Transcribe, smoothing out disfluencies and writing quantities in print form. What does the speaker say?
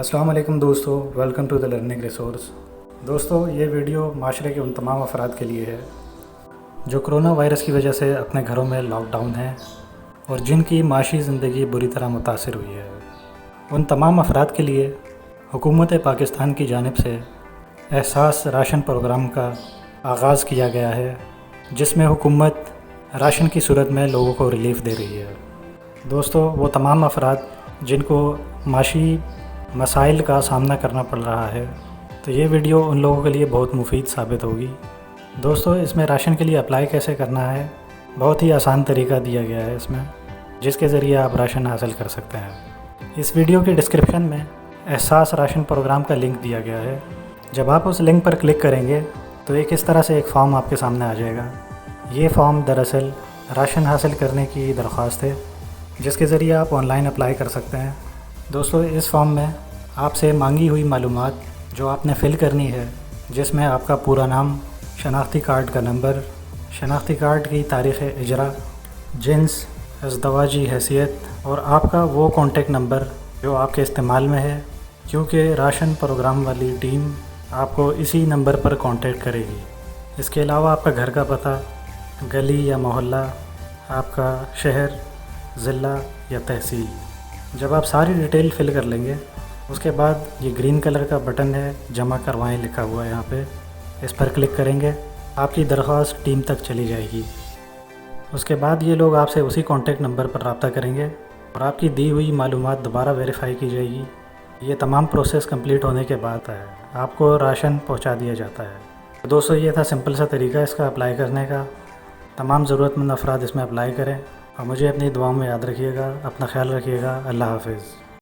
السلام علیکم دوستو، welcome to the learning resource. دوستو، یہ ویڈیو معاشرے کے ان تمام افراد کے لیے ہے جو کرونا وائرس کی وجہ سے اپنے گھروں میں لاک ڈاؤن ہیں اور جن کی معاشی زندگی بری طرح متاثر ہوئی ہے۔ ان تمام افراد کے لیے حکومت پاکستان کی جانب سے احساس راشن پروگرام کا آغاز کیا گیا ہے، جس میں حکومت راشن کی صورت میں لوگوں کو ریلیف دے رہی ہے۔ دوستو، وہ تمام افراد جن کو معاشی مسائل کا سامنا کرنا پڑ رہا ہے، تو یہ ویڈیو ان لوگوں کے لیے بہت مفید ثابت ہوگی۔ دوستو، اس میں راشن کے لیے اپلائی کیسے کرنا ہے، بہت ہی آسان طریقہ دیا گیا ہے اس میں، جس کے ذریعے آپ راشن حاصل کر سکتے ہیں۔ اس ویڈیو کے ڈسکرپشن میں احساس راشن پروگرام کا لنک دیا گیا ہے۔ جب آپ اس لنک پر کلک کریں گے تو اس طرح سے ایک فارم آپ کے سامنے آ جائے گا۔ یہ فارم دراصل راشن حاصل کرنے کی درخواست ہے، جس کے ذریعے آپ آن لائن اپلائی کر سکتے ہیں۔ دوستو، اس فارم میں آپ سے مانگی ہوئی معلومات جو آپ نے فل کرنی ہے، جس میں آپ کا پورا نام، شناختی کارڈ کا نمبر، شناختی کارڈ کی تاریخ اجرا، جنس، ازدواجی حیثیت اور آپ کا وہ کانٹیکٹ نمبر جو آپ کے استعمال میں ہے، کیونکہ راشن پروگرام والی ٹیم آپ کو اسی نمبر پر کانٹیکٹ کرے گی۔ اس کے علاوہ آپ کا گھر کا پتہ، گلی یا محلہ، آپ کا شہر، ضلع یا تحصیل۔ جب آپ ساری ڈیٹیل فل کر لیں گے، اس کے بعد یہ گرین کلر کا بٹن ہے، جمع کروائیں لکھا ہوا ہے یہاں پہ، اس پر کلک کریں گے، آپ کی درخواست ٹیم تک چلی جائے گی۔ اس کے بعد یہ لوگ آپ سے اسی کانٹیکٹ نمبر پر رابطہ کریں گے اور آپ کی دی ہوئی معلومات دوبارہ ویریفائی کی جائے گی۔ یہ تمام پروسیس کمپلیٹ ہونے کے بعد آپ کو راشن پہنچا دیا جاتا ہے۔ دوستو، یہ تھا سمپل سا طریقہ اس کا اپلائی کرنے کا۔ تمام ضرورت مند افراد اس میں اپلائی کریں اور مجھے اپنی دعاؤں میں یاد رکھیے گا۔ اپنا خیال رکھیے گا۔ اللہ حافظ۔